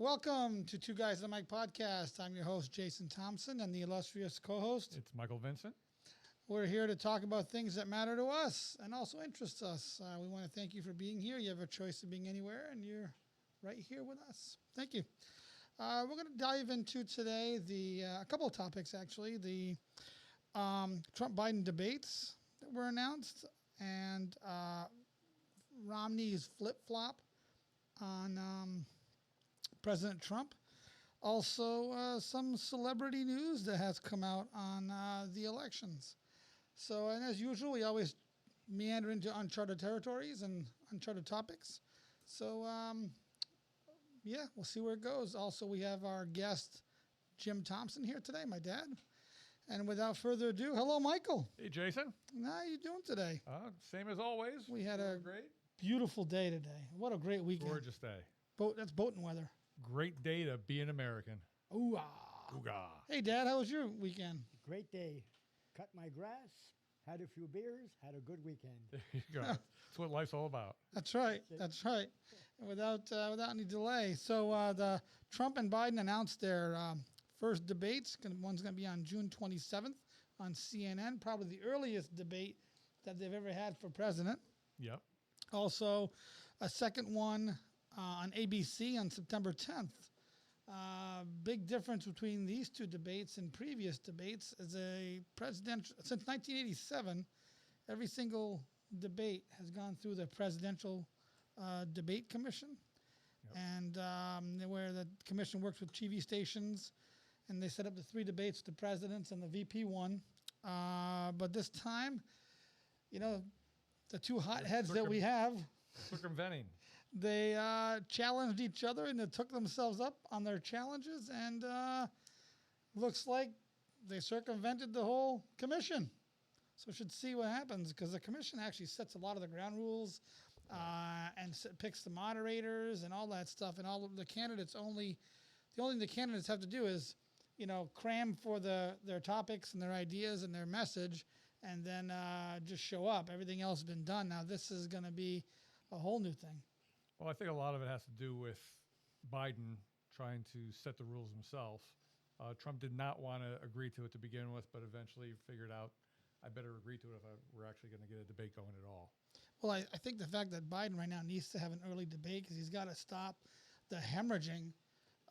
Welcome to Two Guys and a Mic podcast. I'm your host, Jason Thompson, and the illustrious co-host. It's Michael Vincent. We're here to talk about things that matter to us and also interest us. We want to thank you for being here. You have a choice of being anywhere, and you're right here with us. Thank you. We're going to dive into today a couple of topics, actually. The Trump-Biden debates that were announced and Romney's flip-flop on President Trump. Also, some celebrity news that has come out on the elections. So, and as usual, we always meander into uncharted territories and uncharted topics. So, yeah, we'll see where it goes. Also, we have our guest, Jim Thompson, here today, my dad. And without further ado, hello, Michael. Hey, Jason. How you doing today? Same as always. We had a great, beautiful day today. What a great weekend. gorgeous day. That's boating weather. Great day to be an American. Ooh-ah. Ooga. Hey, Dad, how was your weekend? Great day. Cut my grass, had a few beers, had a good weekend. There you go. That's what life's all about. That's right. That's right. And without any delay. So the Trump and Biden announced their first debates. One's going to be on June 27th on CNN, probably the earliest debate that they've ever had for president. Yep. Also, a second one on ABC on September 10th. Big difference between these two debates and previous debates is a presidential, since 1987, every single debate has gone through the Presidential Debate Commission. Yep. And where the commission works with TV stations, and they set up the three debates, the presidents and the VP one. But this time, you know, the two hotheads that we have, Circumventing. they challenged each other and they took themselves up on their challenges, and looks like they circumvented the whole commission. So we should see what happens, because the commission actually sets a lot of the ground rules and picks the moderators and all that stuff. And all of the candidates the only thing the candidates have to do is, cram for their topics and their ideas and their message, and then just show up. Everything else has been done. Now this is going to be a whole new thing. Well, I think a lot of it has to do with Biden trying to set the rules himself. Trump did not want to agree to it to begin with, but eventually figured out I better agree to it if we're actually going to get a debate going at all. Well, I think the fact that Biden right now needs to have an early debate because he's got to stop the hemorrhaging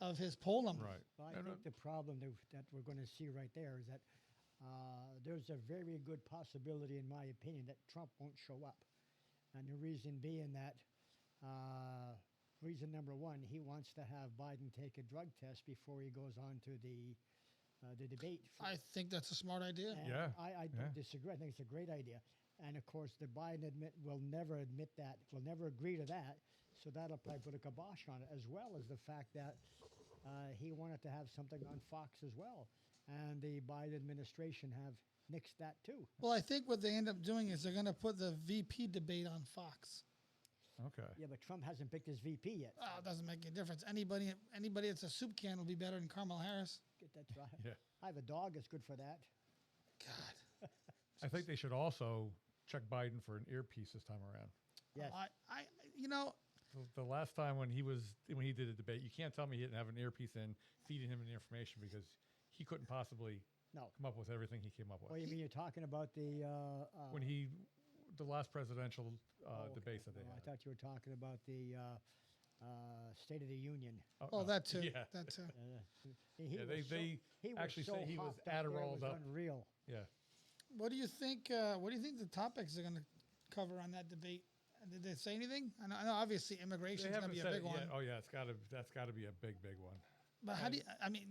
of his poll numbers. Right. Well, I think the problem that we're going to see right there is that there's a very good possibility, in my opinion, that Trump won't show up. And the reason being that, reason number one, he wants to have Biden take a drug test before he goes on to the debate. I think that's a smart idea. And Yeah. I don't disagree. I think it's a great idea. And of course, the Biden will never admit that, will never agree to that. So that'll probably put a kibosh on it, as well as the fact that he wanted to have something on Fox as well. And the Biden administration have nixed that too. Well, I think what they end up doing is they're going to put the VP debate on Fox. Okay. Yeah, but Trump hasn't picked his VP yet. Oh, it doesn't make any difference. Anybody that's a soup can will be better than Kamala Harris. That's right. Yeah. I have a dog that's good for that. God. I think they should also check Biden for an earpiece this time around. Yes. The last time when he did a debate, you can't tell me he didn't have an earpiece in feeding him the information, because he couldn't possibly No. come up with everything he came up with. Oh, you mean you're talking about the... the last presidential okay. debates that they No, I had. thought you were talking about the State of the Union. Oh, no. that too. Yeah. That too. He Yeah, was they actually so say he hot was back there, it Adderalled was up. unreal. Yeah. What do you think? What do you think the topics are going to cover on that debate? Did they say anything? I know obviously immigration is going to be a big one. Oh yeah, that's got to be a big one. But how do you? I mean,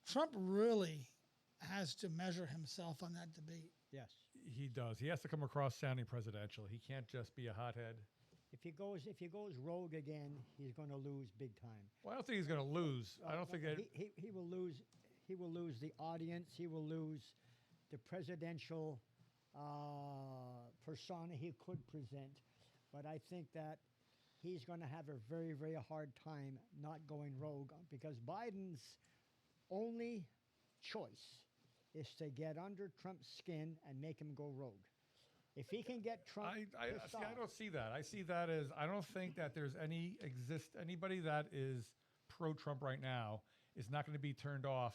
Trump really has to measure himself on that debate. Yes. He does. He has to come across sounding presidential. He can't just be a hothead. If he goes rogue again, he's going to lose big time. Well, I don't think he's going to lose. I don't think that. He will lose. He will lose the audience. He will lose the presidential persona he could present. But I think that he's going to have a very, very hard time not going rogue, because Biden's only choice is to get under Trump's skin and make him go rogue. If he can get Trump pissed See, I off, don't see that. I see that as I don't think that there's anybody that is pro-Trump right now is not going to be turned off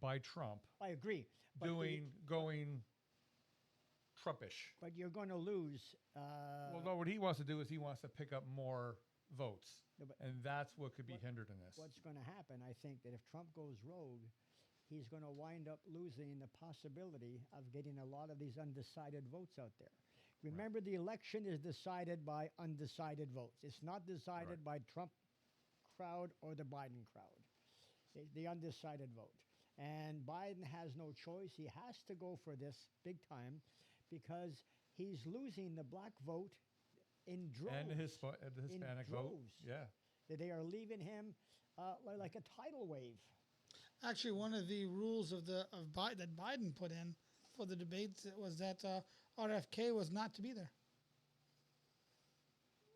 by Trump I agree. But going Trumpish. but you're going to lose. Well, no, what he wants to do is he wants to pick up more votes, No, but and that's what could be hindered in this. what's going to happen, I think, that if Trump goes rogue, he's going to wind up losing the possibility of getting a lot of these undecided votes out there. Remember, the election is decided by undecided votes. It's not decided by Trump crowd or the Biden crowd. It's the undecided vote. And Biden has no choice. He has to go for this big time because he's losing the black vote in droves. And the Hispanic vote. droves. Yeah. That they are leaving him like a tidal wave. Actually, one of the rules that Biden put in for the debates was that RFK was not to be there,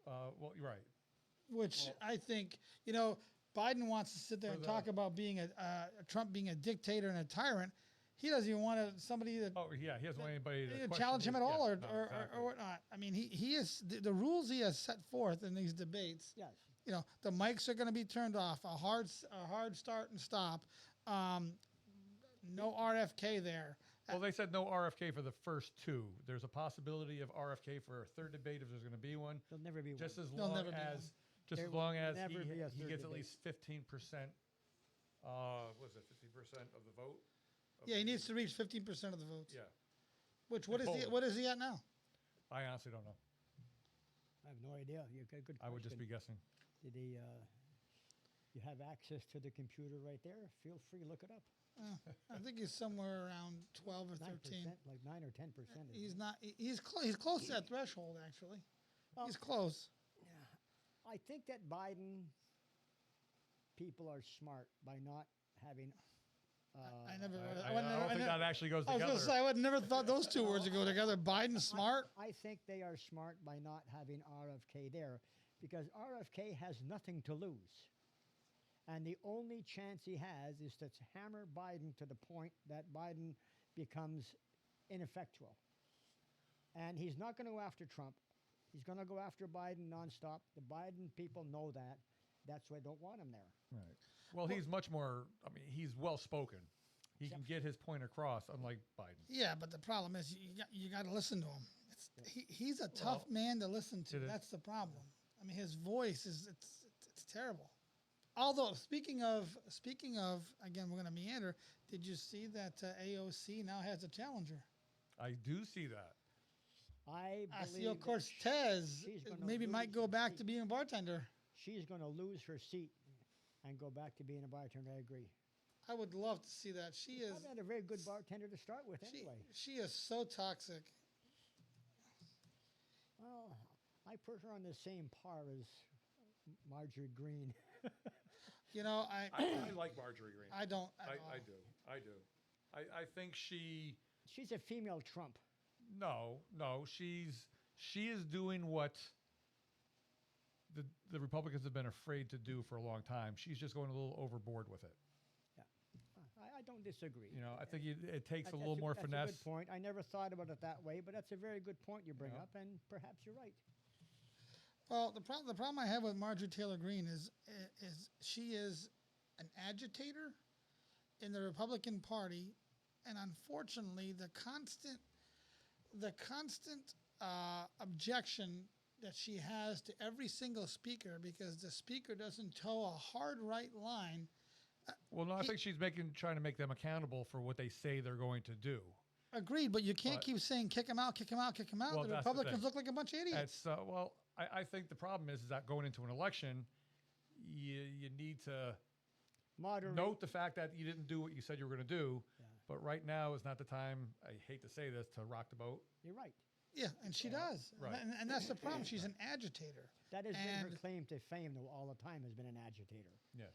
Well, you're right. which I think Biden wants to sit there and talk about being Trump being a dictator and a tyrant. He doesn't even want somebody that Oh, yeah. He doesn't want anybody to challenge him question at all, his- yeah, no, exactly. or whatnot. I mean, he is the rules he has set forth in these debates. Yes. The mics are going to be turned off. A hard start and stop. No RFK there. Well, they said no RFK for the first two. There's a possibility of RFK for a third debate if there's going to be one. There'll never be Just one. as There'll long never be as one. just There as long will as never he be a he third gets at debate. least 15%. Was it 50% of the vote? Of Yeah, he the- needs to reach 15% of the votes. Yeah, Which what is he? Poland. What is he at now? I honestly don't know. I have no idea. You got a good question. I would just be guessing. Did he, you have access to the computer right there? Feel free to look it up. I think he's somewhere around 12 or 13. 9%, like 9 or 10%. He's not. He's close to that threshold. Actually, Well, he's close. I think that Biden people are smart by not having. I never. I don't think that actually goes I was together. going to say I would never thought those two words would go together. Biden smart. I think they are smart by not having RFK there because RFK has nothing to lose. And the only chance he has is to hammer Biden to the point that Biden becomes ineffectual. And he's not going to go after Trump. He's going to go after Biden nonstop. The Biden people know that. That's why they don't want him there. Right. Well, he's much more. I mean, he's well spoken. He can get his point across, unlike Biden. Yeah, but the problem is you got to listen to him. He's a tough man to listen to. It is. That's the problem. I mean, his voice is it's terrible. Although speaking of again, we're going to meander. Did you see that AOC now has a challenger? I do see that. I believe Ocasio Cortez she's gonna maybe might lose go her back seat. to being a bartender. she's going to lose her seat and go back to being a bartender. I agree. I would love to see that. She is Probably not a very good bartender to start with anyway. she is so toxic. Well, I put her on the same par as Marjorie Green. I I like Marjorie Green. I don't at all. I do. I think she. She's a female Trump. No, she is doing what the Republicans have been afraid to do for a long time. She's just going a little overboard with it. I don't disagree. I think it takes a That's little more that's finesse. a good point. I never thought about it that way, but that's a very good point you bring Yeah. up, and perhaps you're right. Well, the problem I have with Marjorie Taylor Greene is she is an agitator in the Republican Party, and unfortunately, the constant objection that she has to every single speaker because the speaker doesn't toe a hard right line. Well, no, I think she's trying to make them accountable for what they say they're going to do. Agreed, but you can't But- keep saying kick him out, kick him out, kick him out. Well, The that's the Republicans thing. look like a bunch of idiots. That's I think the problem is that going into an election, you need to Moderate. note the fact that you didn't do what you said you were going to do. Yeah. But right now is not the time. I hate to say this, to rock the boat. You're right. Yeah, and she does. Right. And that's the problem. She's an agitator. That has been her And- claim to fame though, all the time, has been an agitator. Yeah.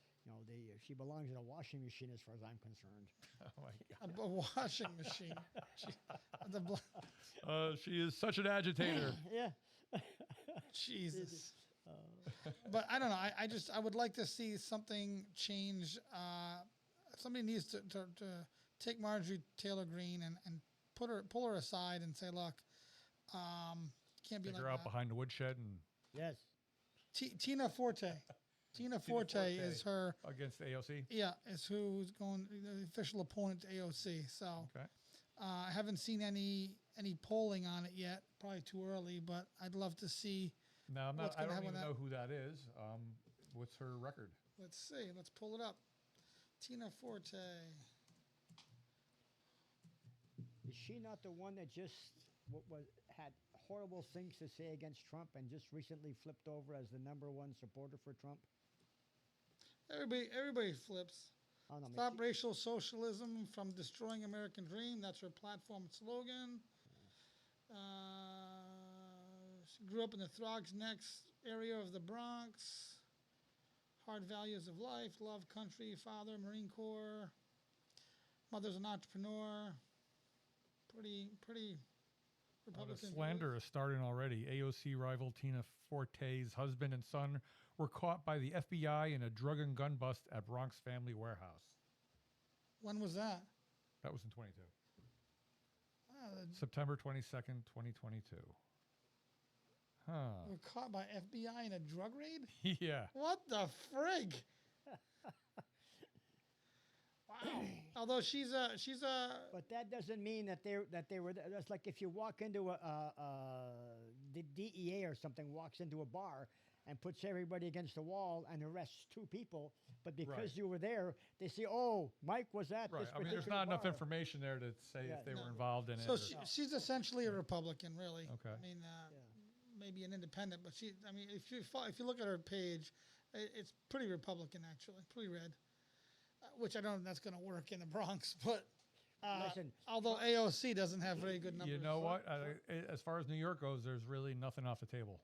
She belongs in a washing machine as far as I'm concerned. Oh my God. A washing machine. The bl- She is such an agitator. Yeah. Jesus. But I don't know. I would like to see something change. Somebody needs to take Marjorie Taylor Greene and pull her aside and say, look, Can't be Take like her out that. behind the woodshed and Yes. Tina Forte. Tina Forte is her. against AOC. Yeah, is who's going the official opponent to AOC. So Okay. I haven't seen any polling on it yet. Probably too early, but I'd love to see. Now, What's I gonna don't happen even with know who that is. What's her record? Let's see. Let's pull it up. Tina Forte. Is she not the one that just had horrible things to say against Trump and just recently flipped over as the #1 supporter for Trump? Everybody flips. I don't know, Stop maybe racial socialism from destroying American dream. That's her platform and slogan. She grew up in the Throgs Neck area of the Bronx. Hard values of life, love country, father, Marine Corps. Mother's an entrepreneur. Pretty The Republican. slander is starting already. AOC rival Tina Forte's husband and son were caught by the FBI in a drug and gun bust at Bronx Family Warehouse. When was that? That was in 22. Uh, September 22nd, 2022. Huh. We're caught by FBI in a drug raid? Yeah. What the frig? Wow. Although she's a But that doesn't mean that they were. That's like if you walk into the DEA or something walks into a bar and puts everybody against the wall and arrests 2 people, but because Right. you were there, they say, "Oh, Mike was at Right. this I mean, there's particular not enough bar." information there to say Yeah, if they no. were involved in so it. or- she's essentially a Republican, really. Okay. I mean, Yeah. maybe an independent, but she. I mean, if you look at her page, it's pretty Republican actually, pretty red. Which I don't know if that's going to work in the Bronx, but Listen, although AOC doesn't have very good numbers. You know what? As far as New York goes, there's really nothing off the table.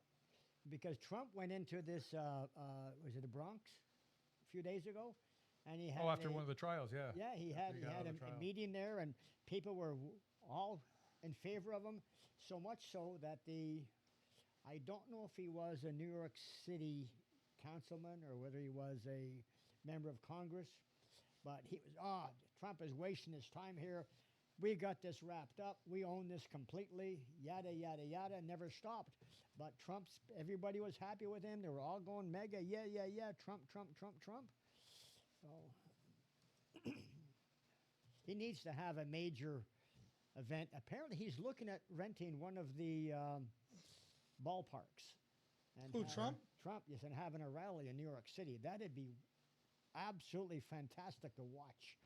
because Trump went into this, was it the Bronx, a few days ago, and he had Oh, after a- one of the trials, yeah. Yeah, he After had got out of the a trial. meeting there, and people were all in favor of him. So much so that I don't know if he was a New York City councilman or whether he was a member of Congress, but he was, Trump is wasting his time here. We got this wrapped up. We own this completely. Yada yada yada. Never stopped. But everybody was happy with him. They were all going mega. Yeah, yeah, yeah. Trump, Trump, Trump, Trump. So he needs to have a major event. Apparently, he's looking at renting one of the ballparks. And Who, having- Trump? Trump, yes, and having a rally in New York City. That'd be absolutely fantastic to watch.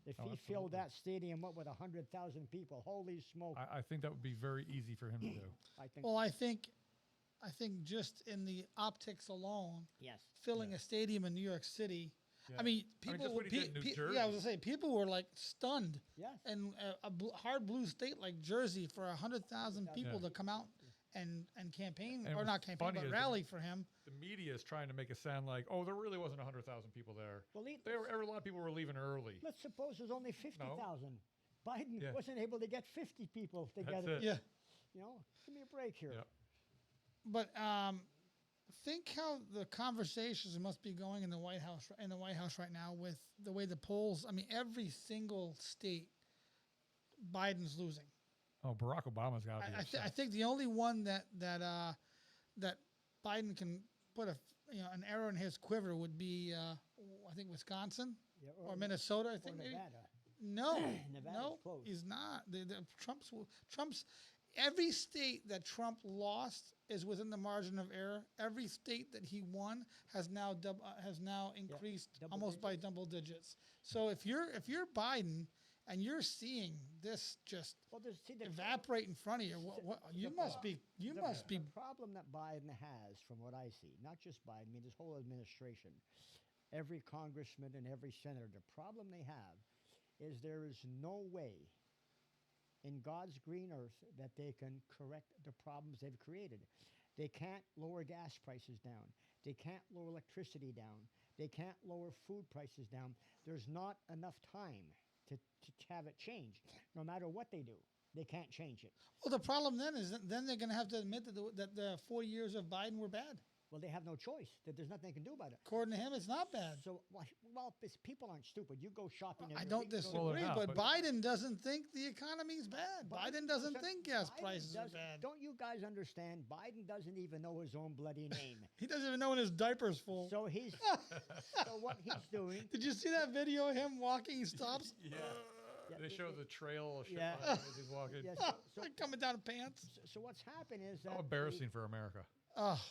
If Oh, he filled absolutely. that stadium up with 100,000 people, holy smoke! I think that would be very easy for him to do. I think Well, I think just in the optics alone, yes. filling Yeah. a stadium in New York City. Yeah. I mean, people. just what he did in New yeah, I Jersey. was gonna say people were like stunned. Yes. And hard blue state like Jersey for 100,000 people Yeah. to come out and campaign And or what's not campaign funny but is rally for him. The media is trying to make it sound like, oh, there really wasn't 100,000 people there. Well, A lot of people were leaving early. let's suppose there's only 50,000. Biden Yeah. wasn't able to get 50 people together. it. Yeah. You know, give me a break here. Yeah. But think how the conversations must be going in the White House right now with the way the polls. I mean, every single state, Biden's losing. Oh, Barack Obama's got to be I think the only one that Biden can put an arrow in his quiver would be I think Wisconsin Yeah, or Minnesota. I or think maybe. Nevada. No, Nevada's no, close. he's not. Trump's every state that Trump lost is within the margin of error. Every state that he won has now increased double almost by double digits. So if you're Biden and you're seeing this just Well, see, evaporate in front of you, you must be the problem that Biden has, from what I see, not just Biden, I mean, this whole administration, every congressman and every senator, the problem they have is there is no way in God's green earth that they can correct the problems they've created. They can't lower gas prices down. They can't lower electricity down. They can't lower food prices down. There's not enough time to have it change. No matter what they do, they can't change it. Well, the problem then is that then they're going to have to admit that the 4 years of Biden were bad. Well, they have no choice. There's nothing they can do about it. According to him, it's not bad. So, well, people aren't stupid. You go shopping. I every don't week, you go to- Well, disagree, they're not, but but- Biden doesn't think the economy's bad. Biden doesn't think gas Biden prices are doesn't- bad. Don't you guys understand? Biden doesn't even know his own bloody name. He doesn't even know when his diaper's full. So so what he's doing. Did you see that video of him walking? He stops. Yeah. Yeah, They show the trail of shit Yeah. as he's walking. Yes, Like coming down the pants. so what's happened is that How embarrassing for America. Oh,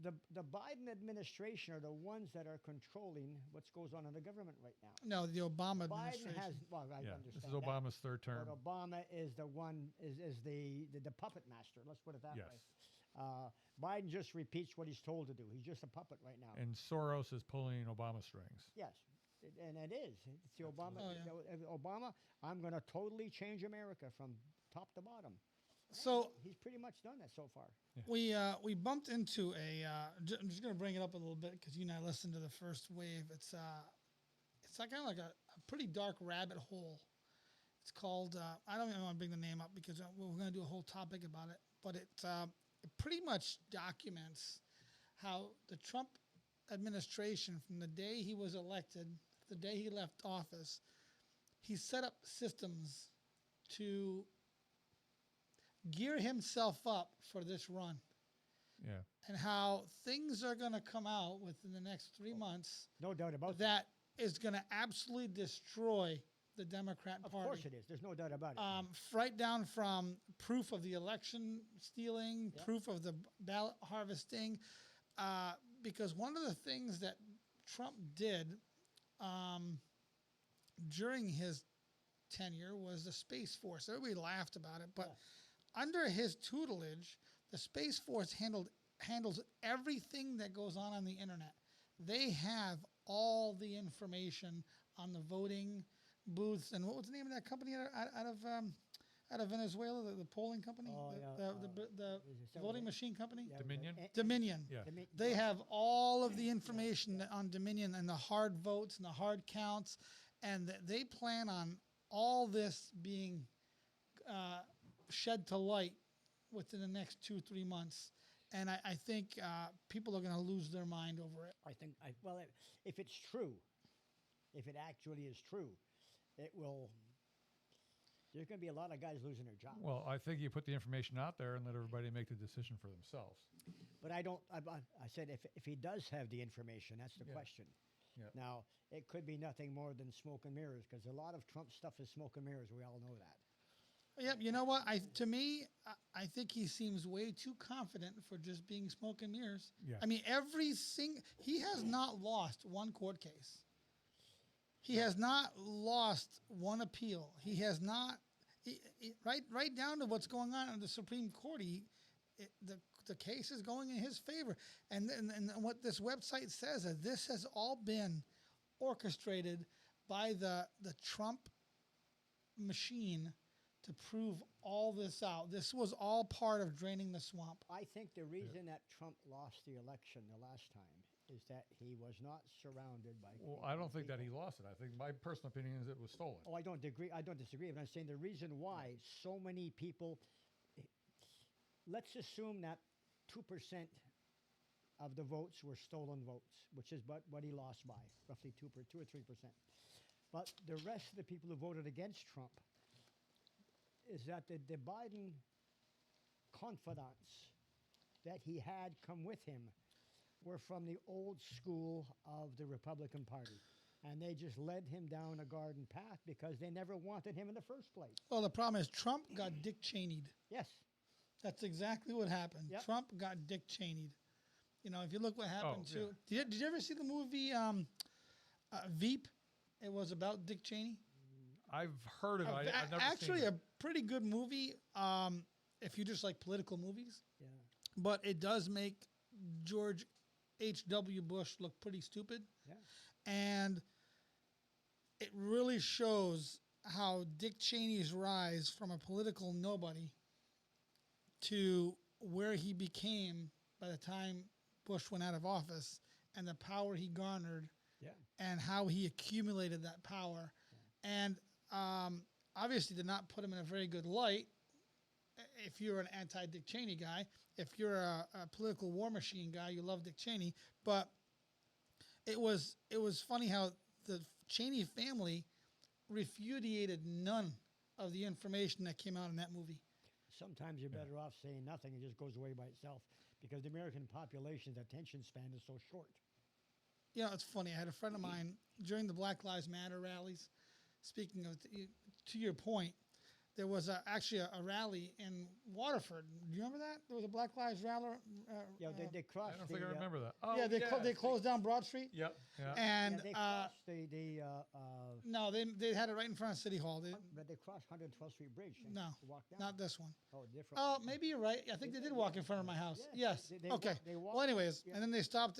the Biden administration are the ones that are controlling what goes on in the government right now. no, the Obama Biden administration. has, well, I Yeah, understand this is that, Obama's third term. but Obama is the one, is the puppet master. Let's put it that Yes. way. Biden just repeats what he's told to do. He's just a puppet right now. And Soros is pulling Obama strings. Yes, and it is. It's the Obama. Oh, yeah. Obama, I'm going to totally change America from top to bottom. So He's pretty much done that so far. we bumped into I'm just gonna bring it up a little bit because you and I listened to the first wave. It's like kind of like a pretty dark rabbit hole. It's called I don't even want to bring the name up because we're gonna do a whole topic about it. But it pretty much documents how the Trump administration, from the day he was elected, the day he left office, he set up systems to gear himself up for this run, Yeah. and how things are going to come out within the next 3 months No doubt about that. that is going to absolutely destroy the Democrat Of Party. course it is. There's no doubt about it. Right down from proof of the election stealing, Yeah. proof of the ballot harvesting, because one of the things that Trump did during his tenure was the Space Force. Everybody laughed about it, but under his tutelage, the Space Force handles everything that goes on the internet. They have all the information on the voting booths, and what was the name of that company out of Venezuela, the polling company, Oh, the, yeah, the is it voting something- machine company, Yeah, Dominion? Dominion. Yeah. They have all of the information on Dominion and the hard votes and the hard counts, and they plan on all this being shed to light within the next 2-3 months. And I think people are going to lose their mind over it. I think, if it's true, if it actually is true, it will. There's going to be a lot of guys losing their jobs. Well, I think you put the information out there and let everybody make the decision for themselves. But I don't. I said if he does have the information, that's the Yeah. question. Yeah. Now it could be nothing more than smoke and mirrors because a lot of Trump stuff is smoke and mirrors. We all know that. Yep, you know what? To me, I think he seems way too confident for just being smoke and mirrors. Yeah. I mean, he has not lost one court case. He has not lost one appeal. He has not, right down to what's going on in the Supreme Court. The case is going in his favor, and what this website says is this has all been orchestrated by the Trump machine to prove all this out. This was all part of draining the swamp. I think the reason that Trump lost the election the last time is that he was not surrounded by. Well, I don't think that he lost it. I think my personal opinion is it was stolen. Oh, I don't disagree. But I'm saying the reason why so many people. Let's assume that 2% of the votes were stolen votes, which is what he lost by, roughly 2 or 3%. But the rest of the people who voted against Trump is that the Biden confidants that he had come with him were from the old school of the Republican Party. And they just led him down a garden path because they never wanted him in the first place. Well, the problem is Trump got Dick Cheney'd. Yes. That's exactly what happened. Yep. Trump got Dick Cheney'd. You know, if you look what happened yeah. to. Did you ever see the movie Veep? It was about Dick Cheney. I've heard of it. I've never Actually, seen a it. pretty good movie. If you just like political movies, Yeah. but it does make George H.W. Bush look pretty stupid. Yeah. And it really shows how Dick Cheney's rise from a political nobody to where he became by the time Bush went out of office, and the power he garnered, Yeah. and how he accumulated that power. And obviously did not put him in a very good light if you're an anti-Dick Cheney guy, if you're a political war machine guy, you love Dick Cheney. But it was funny how the Cheney family refudiated none of the information that came out in that movie. Sometimes you're better off saying nothing. It just goes away by itself because the American population's attention span is so short. You know, it's funny. I had a friend of mine during the Black Lives Matter rallies. Speaking of, to your point, there was actually a rally in Waterford. Do you remember that? There was a Black Lives rally. Yeah, they I crossed don't the. think I remember that. Oh, Yeah, they closed down Broad Street. Yep. Yeah. And yeah, they crossed the. no, they had it right in front of City Hall. But they crossed 112th Street Bridge. and No, walked down. not this one. Oh, different. Oh, maybe you're right. I think they did walk in front of my house. Yeah, Yes. they Okay. they Well, walked- anyways, yeah. and then they stopped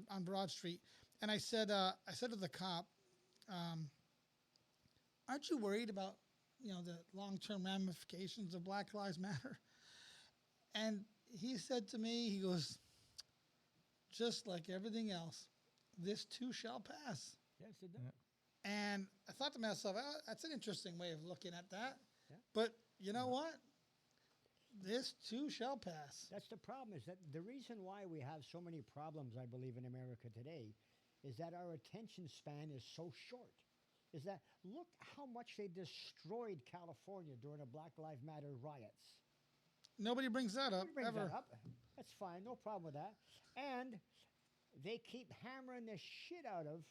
on Broad Street, and I said to the cop, "Aren't you worried about the long-term ramifications of Black Lives Matter?" And he said to me, he goes, "Just like everything else, this too shall pass." Yes, it does. Yeah. And I thought to myself, oh, that's an interesting way of looking at that. Yeah. But you know what? This too shall pass. That's the problem. Is that the reason why we have so many problems? I believe in America today, is that our attention span is so short. Is that look how much they destroyed California during the Black Lives Matter riots. Nobody brings that up Nobody brings ever. that up. That's fine, no problem with that. And they keep hammering the shit out of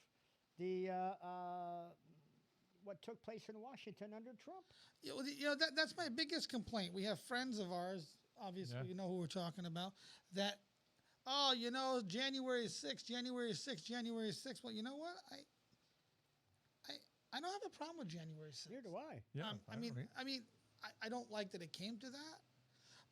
the what took place in Washington under Trump. That's my biggest complaint. We have friends of ours, obviously, Yeah. you know who we're talking about, that, January 6th, January 6th, January 6th. Well, you know what? I don't have a problem with January 6th. Neither do I. Yeah. I don't like that it came to that.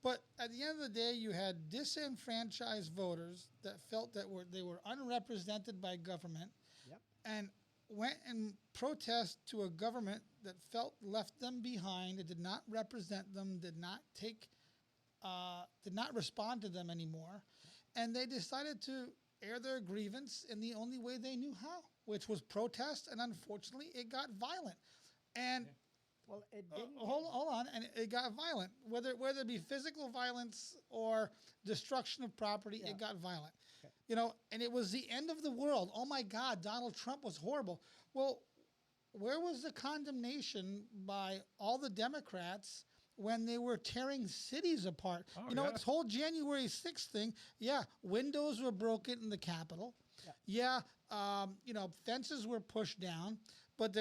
But at the end of the day, you had disenfranchised voters that felt that they were unrepresented by government, Yep. and went and protest to a government that felt left them behind. It did not represent them, did not respond to them anymore, and they decided to air their grievance in the only way they knew how, which was protest. And unfortunately, it got violent. And Well, it didn't. hold on, and it got violent. Whether it be physical violence or destruction of property, Yeah. it got violent. Okay. And it was the end of the world. Oh my God, Donald Trump was horrible. Well, where was the condemnation by all the Democrats when they were tearing cities apart? Oh, This whole January 6th thing, windows were broken in the Capitol. Yeah. Fences were pushed down, but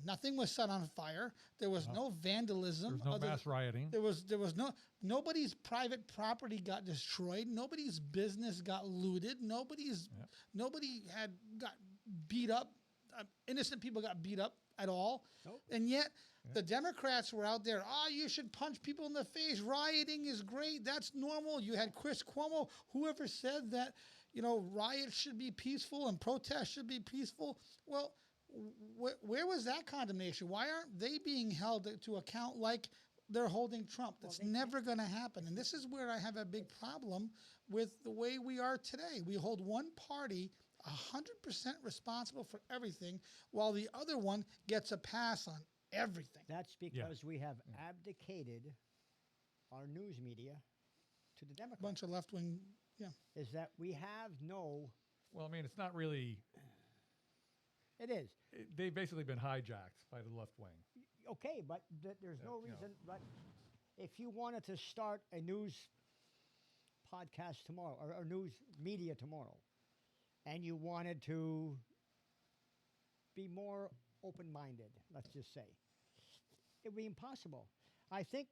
nothing was set on fire. There was no vandalism. There's no mass rioting. There was nobody's private property got destroyed. Nobody's business got looted. Nobody got beat up. Innocent people got beat up at all. Nope. And yet the Democrats were out there. You should punch people in the face. Rioting is great. That's normal. You had Chris Cuomo. Whoever said that, riots should be peaceful and protests should be peaceful. Well, where was that condemnation? Why aren't they being held to account like they're holding Trump? That's never going to happen. And this is where I have a big problem with the way we are today. We hold one party 100% responsible for everything, while the other one gets a pass on everything. That's because we have abdicated our news media to the Democrats. Bunch of left wing, Is that we have no. Well, it's not really. It is. They've basically been hijacked by the left wing. Okay, but there's no you know. reason. But if you wanted to start a news podcast tomorrow or news media tomorrow, and you wanted to be more open-minded, let's just say, it would be impossible. I think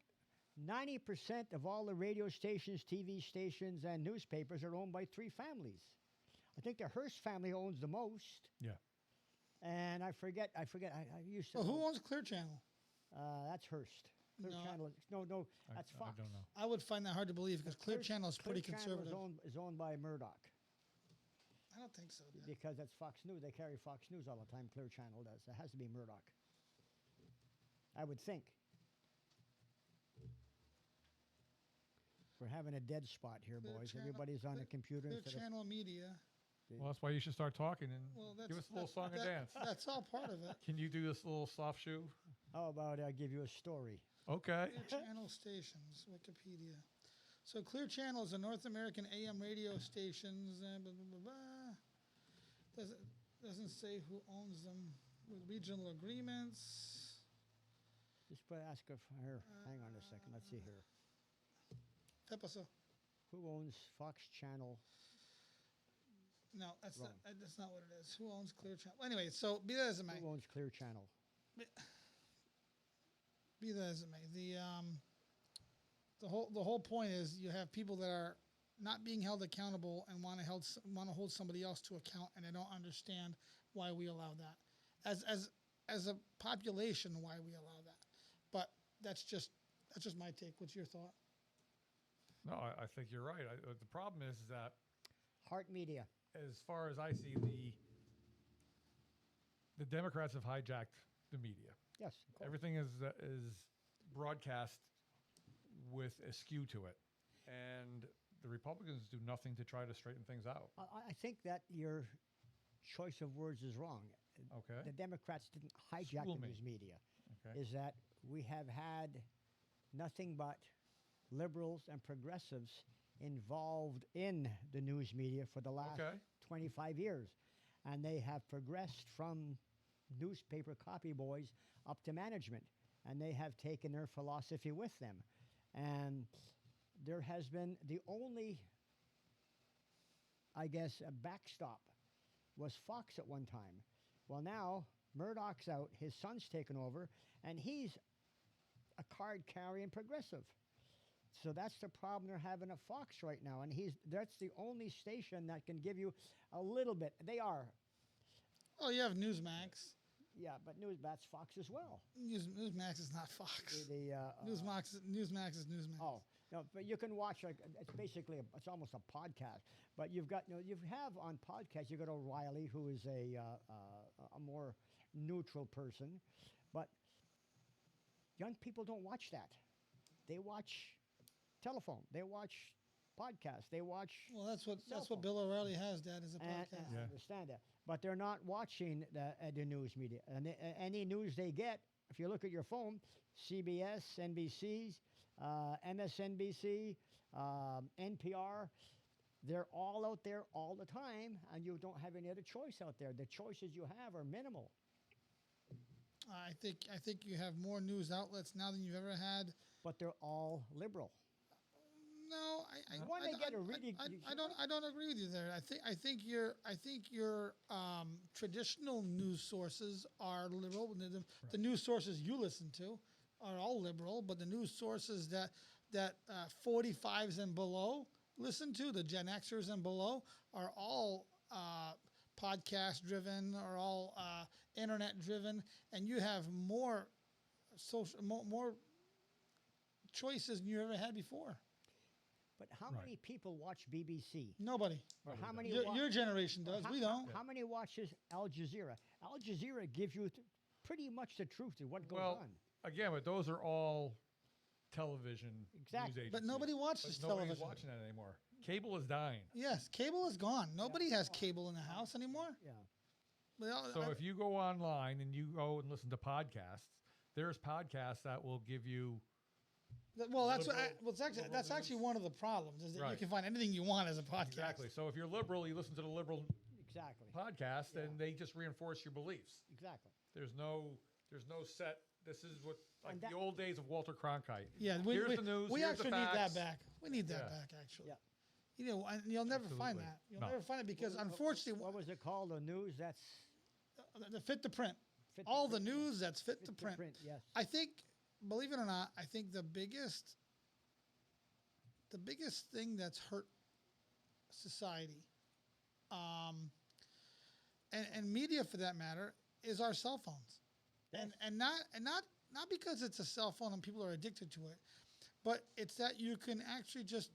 90% of all the radio stations, TV stations, and newspapers are owned by three families. I think the Hearst family owns the most. Yeah. And I forget. I used to. Well, who know. owns Clear Channel? That's Hearst. Clear No. Channel. No, that's Fox. I don't know. I would find that hard to believe because Clear Channel is pretty Clear Channel conservative. is owned by Murdoch I don't think so. Dan. because that's Fox News. They carry Fox News all the time. Clear Channel does. It has to be Murdoch. I would think. We're having a dead spot here, Clear boys. Channel- Everybody's on a computer Clear instead of. Channel Media. Well, that's why you should start talking and Well, give us a little song and dance. That's all part of it. Can you do this little soft shoe? How about I give you a story? Okay. Clear Channel stations, Wikipedia. So Clear Channel is a North American AM radio stations. Blah, blah, blah, blah. Doesn't say who owns them with regional agreements. Just ask her. Hang on a second. Let's see here. ¿Qué pasó? Who owns Fox Channel? No, that's Wrong. that's not what it is. Who owns Clear Channel? Anyway, so be that as it may. Who owns Clear Channel? Be that as it may. The whole point is you have people that are not being held accountable and want to hold somebody else to account, and they don't understand why we allow that. As a population, why we allow that. But that's just my take. What's your thought? No, I think you're right. The problem is that, Heart Media. as far as I see, the Democrats have hijacked the media. Yes, of course. Everything is broadcast with a skew to it, and the Republicans do nothing to try to straighten things out. I think that your choice of words is wrong. Okay. The Democrats didn't hijack School the me. news media. Okay. Is that we have had nothing but liberals and progressives involved in the news media for the last Okay. 25 years. And they have progressed from newspaper copy boys up to management. And they have taken their philosophy with them. And there has been the only, I guess, a backstop was Fox at one time. Well, now Murdoch's out, his son's taken over, and he's a card-carrying progressive. So that's the problem they're having at Fox right now, and that's the only station that can give you a little bit. They are, Oh, you have Newsmax. yeah, but that's Fox as well. Newsmax is not Fox. Newsmax is Newsmax. Oh no, but you can watch it's basically it's almost a podcast. But you have on podcast you got O'Reilly, who is a more neutral person, but young people don't watch that. They watch telephone. They watch podcasts. They watch. Well, that's what phone. Bill O'Reilly has, Dad, is a And podcast. Yeah. I understand that, but they're not watching the news media. And any news they get, if you look at your phone, CBS, NBC, MSNBC, NPR, they're all out there all the time, and you don't have any other choice out there. The choices you have are minimal. I think you have more news outlets now than you've ever had. But they're all liberal. No, When they get a really- I don't agree with you there. I think your traditional news sources are liberal. The news sources you listen to are all liberal, but the news sources that 45s and below listen to, the Gen Xers and below, are all podcast driven, are all internet driven, and you have more more choices than you ever had before. But how Right. many people watch BBC? Nobody. Or how many? Your generation does. We don't. How many watches Al Jazeera? Al Jazeera gives you pretty much the truth of what goes on. Again, but those are all television Exactly. news agencies. But nobody watches But nobody's television. watching that anymore. Cable is dying. Yes, cable is gone. Nobody has cable in the house anymore. Yeah. So if you go online and you go and listen to podcasts, there's podcasts that will give you. well, that's liberal- that's actually one of the problems is that you Right. can find anything you want as a podcast. Exactly. So if you're liberal, you listen to the liberal Exactly. podcast, Yeah. and they just reinforce your beliefs. Exactly. There's no set. This is what like And the that- old days of Walter Cronkite. Yeah, Here's the news. we here's the actually need that facts. back. We need that Yeah. back actually. Yeah. You know, and you'll never find Absolutely. that. You'll No. never find it because unfortunately, What was it called? The news that's the fit to print. fit to All the print, yeah. news that's fit Fit to print. Yes. I think, believe it or not, I think the biggest thing that's hurt society, and media for that matter, is our cell phones, Yes. and not because it's a cell phone and people are addicted to it, but it's that you can actually just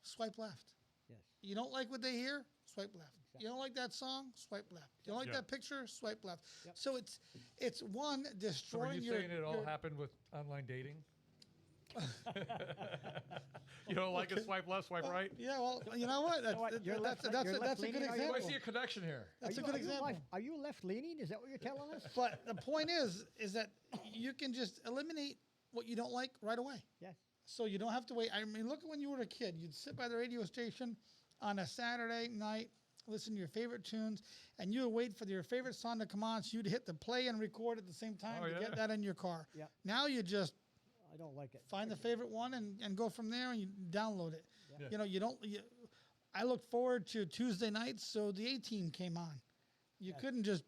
swipe left. Yes. You don't like what they hear? Swipe left. You don't like that song? Swipe left. You don't like Yeah. that picture? Swipe left. Yep. So it's one So are destroying you saying it all your happened with online dating? You don't like it? Swipe left, swipe right. Yeah, well, you know what? That's, what? You're that's, left- that's, you're a, that's a good left-leaning, are you? Do I example. see a connection here? That's a Are good you example. Are you left leaning? Is that what you're telling us? But the point is that you can just eliminate what you don't like right away. Yes. So you don't have to wait. I mean, look at when you were a kid. You'd sit by the radio station on a Saturday night, listen to your favorite tunes, and you would wait for your favorite song to come on, so you'd hit the play and record at the same time Oh, to yeah. get that in your car. Yeah. Now you just I don't like it. find the favorite one and go from there, and you download it. Yeah. You know, you don't. I look forward to Tuesday nights, so the A-Team came on. You Yes. couldn't just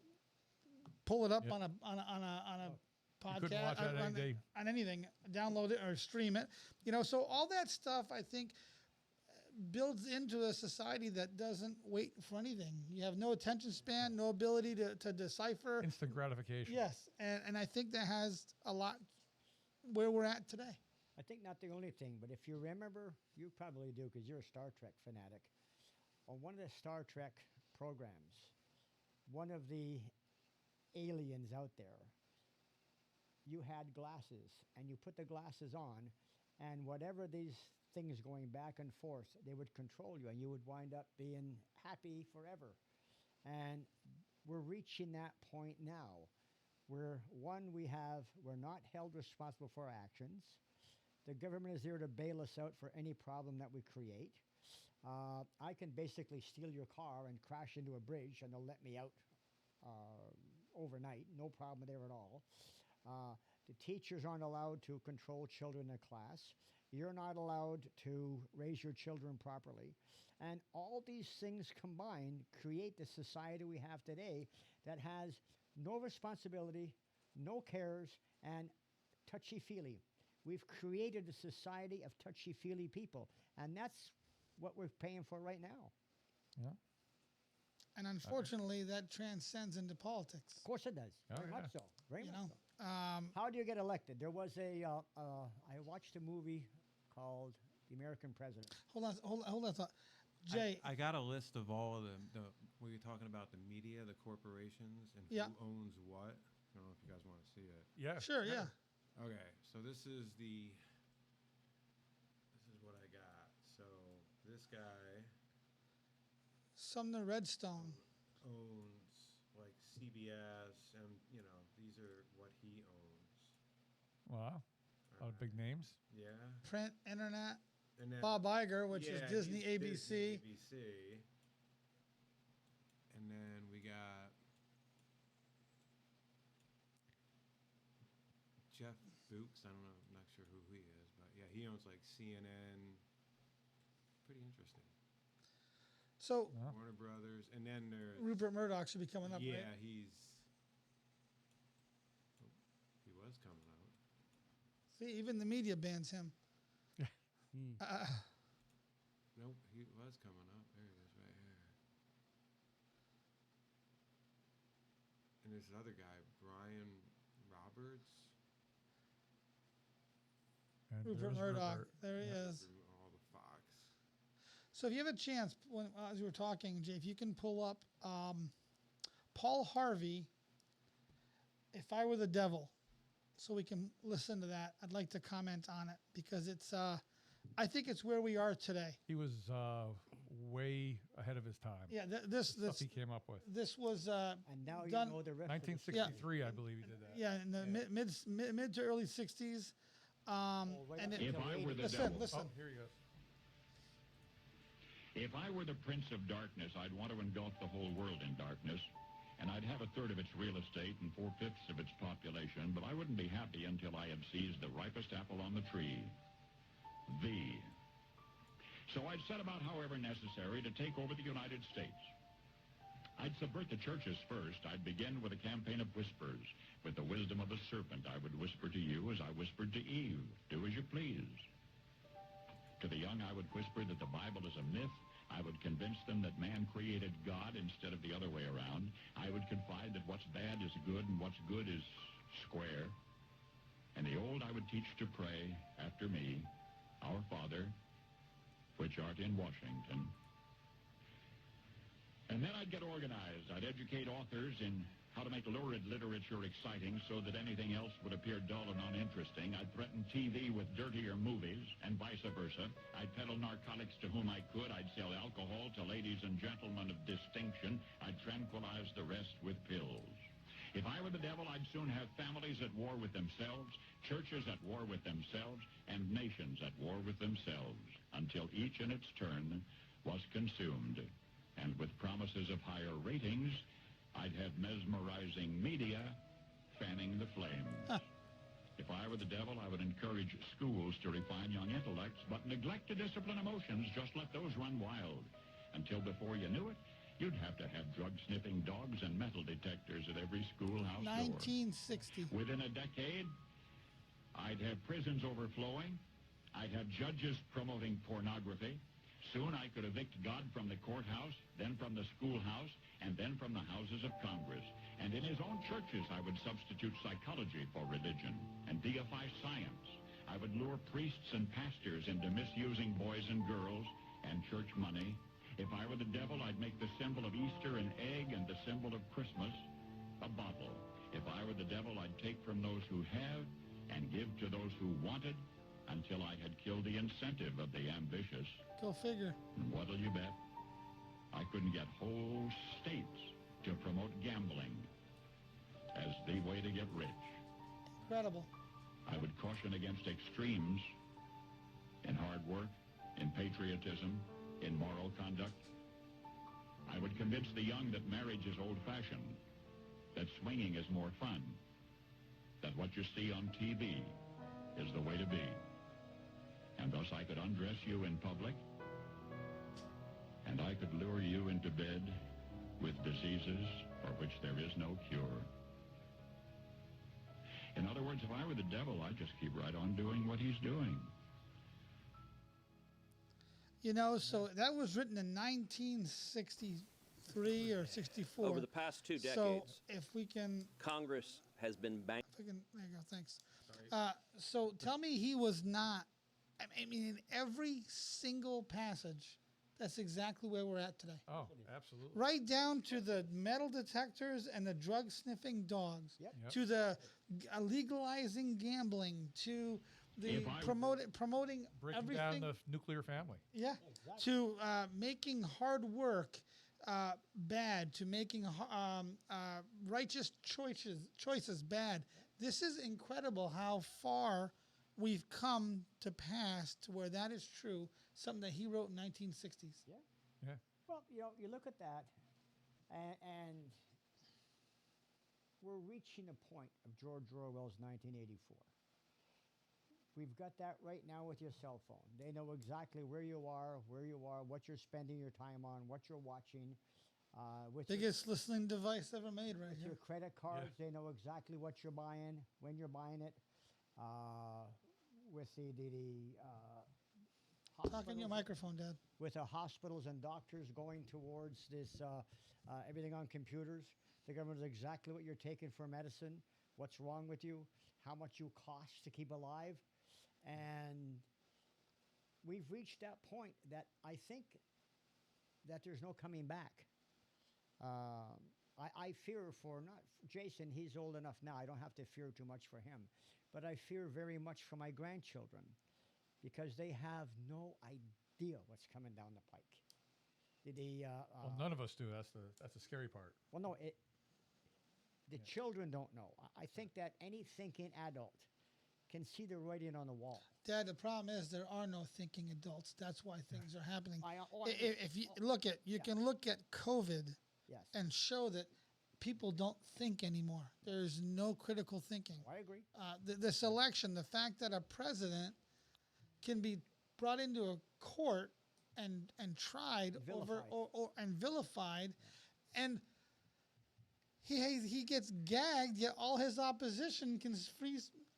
pull it up Yep. on a podcast, You couldn't watch that any day. on anything, download it or stream it. You know, so all that stuff I think builds into a society that doesn't wait for anything. You have no attention span, no ability to decipher. Instant gratification. Yes, and I think that has a lot where we're at today. I think not the only thing, but if you remember, you probably do because you're a Star Trek fanatic. On one of the Star Trek programs, one of the aliens out there, you had glasses, and you put the glasses on, and whatever these things going back and forth, they would control you, and you would wind up being happy forever. And we're reaching that point now where, one, we're not held responsible for our actions. The government is there to bail us out for any problem that we create. I can basically steal your car and crash into a bridge, and they'll let me out overnight. No problem there at all. The teachers aren't allowed to control children in class. You're not allowed to raise your children properly. And all these things combined create the society we have today that has no responsibility, no cares, and touchy-feely. We've created a society of touchy-feely people, and that's what we're paying for right now. Yeah. And unfortunately, that transcends into politics. Of course it does. Oh, Very yeah. much so. Very You much know, so. How do you get elected? There was I watched a movie called The American President. hold on. Thought. Jay, I got a list of all of the we were talking about the media, the corporations, and Yeah. who owns what. I don't know if you guys want to see it. Yeah. sure, yeah. Okay, so this is what I got. So this guy Sumner Redstone. owns like CBS, and these are what he owns. Wow. A lot of big names. Yeah, Print, internet, and then Bob Iger, which is yeah, Disney, he's ABC. ABC, and then we got Jeff Books. I don't know. I'm not sure who he is, but yeah, he owns like CNN. Pretty interesting. So Yeah. Warner Brothers, and then there's Rupert Murdoch should be coming up, yeah, right? he was coming out. See, even the media bans him. Hmm. Nope, he was coming up. There he is, right here. And there's another guy, Brian Roberts. And Rupert there's Murdoch. Rupert. There he Yeah. is. From all the Fox. So if you have a chance, as we were talking, Jay, if you can pull up Paul Harvey, If I Were the Devil, so we can listen to that. I'd like to comment on it because it's, I think it's where we are today. He was way ahead of his time. Yeah, Stuff he came up with. this was And now done- you know the rest of the 1963, I believe he did that. yeah in the mid to early 60s. right And up it, If I were the listen, devil. listen. Oh, here he goes. If I were the prince of darkness, I'd want to engulf the whole world in darkness, and I'd have a third of its real estate and 4/5 of its population, but I wouldn't be happy until I had seized the ripest apple on the tree. Thee. So I'd set about, however necessary, to take over the United States. I'd subvert the churches first. I'd begin with a campaign of whispers. With the wisdom of a serpent, I would whisper to you as I whispered to Eve, do as you please. To the young, I would whisper that the Bible is a myth. I would convince them that man created God instead of the other way around. I would confide that what's bad is good and what's good is square. And the old I would teach to pray after me, Our Father, which art in Washington. And then I'd get organized. I'd educate authors in how to make lurid literature exciting so that anything else would appear dull and uninteresting. I'd threaten TV with dirtier movies and vice versa. I'd peddle narcotics to whom I could. I'd sell alcohol to ladies and gentlemen of distinction. I'd tranquilize the rest with pills. If I were the devil, I'd soon have families at war with themselves, churches at war with themselves, and nations at war with themselves, until each in its turn was consumed. And with promises of higher ratings, I'd have mesmerizing media fanning the flames. If I were the devil, I would encourage schools to refine young intellects, but neglect to discipline emotions. Just let those run wild. Until before you knew it, you'd have to have drug-sniffing dogs and metal detectors at every schoolhouse door. 1960. Within a decade, I'd have prisons overflowing. I'd have judges promoting pornography. Soon I could evict God from the courthouse, then from the schoolhouse, and then from the houses of Congress. And in his own churches, I would substitute psychology for religion and deify science. I would lure priests and pastors into misusing boys and girls and church money. If I were the devil, I'd make the symbol of Easter an egg and the symbol of Christmas a bottle. If I were the devil, I'd take from those who have and give to those who wanted until I had killed the incentive of the ambitious. Go figure. And what'll you bet? I couldn't get whole states to promote gambling as the way to get rich. Incredible. I would caution against extremes in hard work, in patriotism, in moral conduct. I would convince the young that marriage is old-fashioned, that swinging is more fun, that what you see on TV is the way to be. And thus I could undress you in public, and I could lure you into bed with diseases for which there is no cure. In other words, if I were the devil, I'd just keep right on doing what he's doing. You know, so that was written in 1963 or 64. Over the past 2 decades, So if we can, Congress has been there you go, thanks. So tell me he was not, I mean, in every single passage, that's exactly where we're at today. Oh, absolutely. Right down to the metal detectors and the drug sniffing dogs, Yep. Yep. to the legalizing gambling, to the If I- promoting Breaking everything. down the nuclear family. Yeah, to making hard work bad, to making righteous choices bad. This is incredible how far we've come to pass to where that is true. Something that he wrote in 1960s. Yeah. Yeah. Well, you know, you look at that, and we're reaching a point of George Orwell's 1984. We've got that right now with your cell phone. They know exactly where you are, what you're spending your time on, what you're watching. With your, Biggest listening device ever made, right with here. your credit cards, they know exactly what you're buying, when you're buying it. With the Talk in your microphone, Dad. with the hospitals and doctors going towards this everything on computers. The government knows exactly what you're taking for medicine, what's wrong with you, how much you cost to keep alive. And we've reached that point that I think that there's no coming back. I fear for, not Jason, he's old enough now, I don't have to fear too much for him. But I fear very much for my grandchildren because they have no idea what's coming down the pike. Well, none of us do. That's the scary part. Well, no, the children don't know. I think that any thinking adult can see the writing on the wall. Dad, the problem is there are no thinking adults. That's why things are happening. Oh, If you look at, you can look at COVID yes, and show that people don't think anymore. There's no critical thinking. I agree. This election, the fact that a president can be brought into a court and tried over Vilified. and vilified, and he gets gagged, yet all his opposition can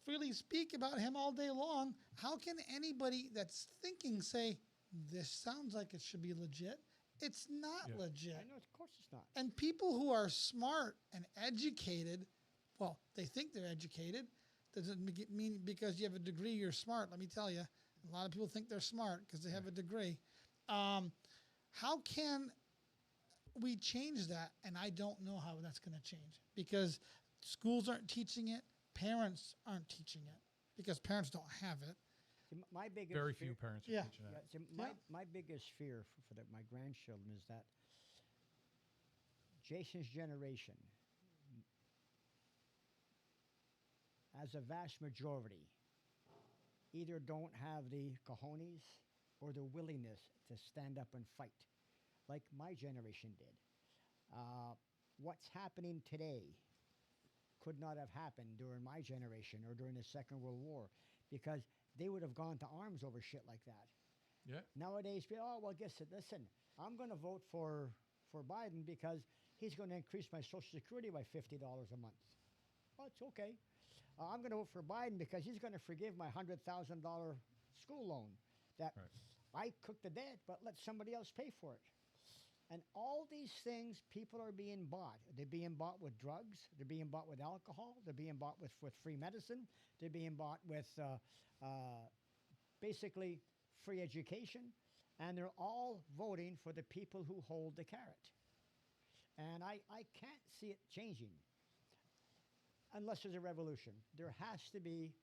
freely speak about him all day long. How can anybody that's thinking say, this sounds like it should be legit? It's not Yeah. legit. I know, of course it's not. And people who are smart and educated, well, they think they're educated. Doesn't mean because you have a degree you're smart. Let me tell you, a lot of people think they're smart because they have a degree. How can we change that? And I don't know how that's going to change because schools aren't teaching it, parents aren't teaching it because parents don't have it. See, my biggest Very fear, few parents are Yeah. teaching Yeah, that. see, my biggest fear for my grandchildren is that Jason's generation as a vast majority, either don't have the cojones or the willingness to stand up and fight, like my generation did. What's happening today could not have happened during my generation or during the Second World War, because they would have gone to arms over shit like that. Yeah. Nowadays, oh, well, guess it. Listen, I'm going to vote for Biden because he's going to increase my Social Security by $50 a month. Oh, it's okay. I'm going to vote for Biden because he's going to forgive my $100,000 school loan that I cooked the debt, but let somebody else pay for it. And all these things, people are being bought. They're being bought with drugs. They're being bought with alcohol. They're being bought with free medicine. They're being bought with basically free education. And they're all voting for the people who hold the carrot. And I can't see it changing unless there's a revolution. There has to be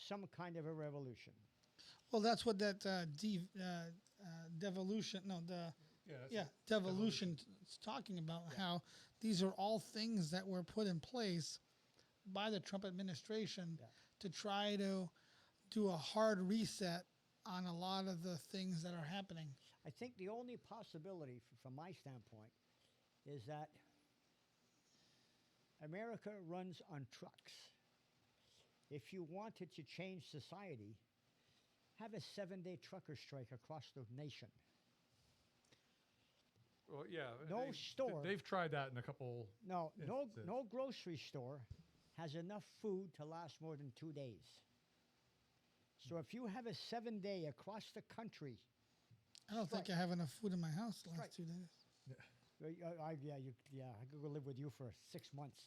some kind of a revolution. Well, that's what that devolution. No, the devolution is talking about. How these are all things that were put in place by the Trump administration to try to do a hard reset on a lot of the things that are happening. I think the only possibility, from my standpoint, is that America runs on trucks. If you wanted to change society, have a 7-day trucker strike across the nation. Well, yeah. No store. They've tried that in a couple. No instances. grocery store has enough food to last more than 2 days. So if you have a 7-day across the country, I don't think I have enough food in my house the last 2 days. I could go live with you for 6 months.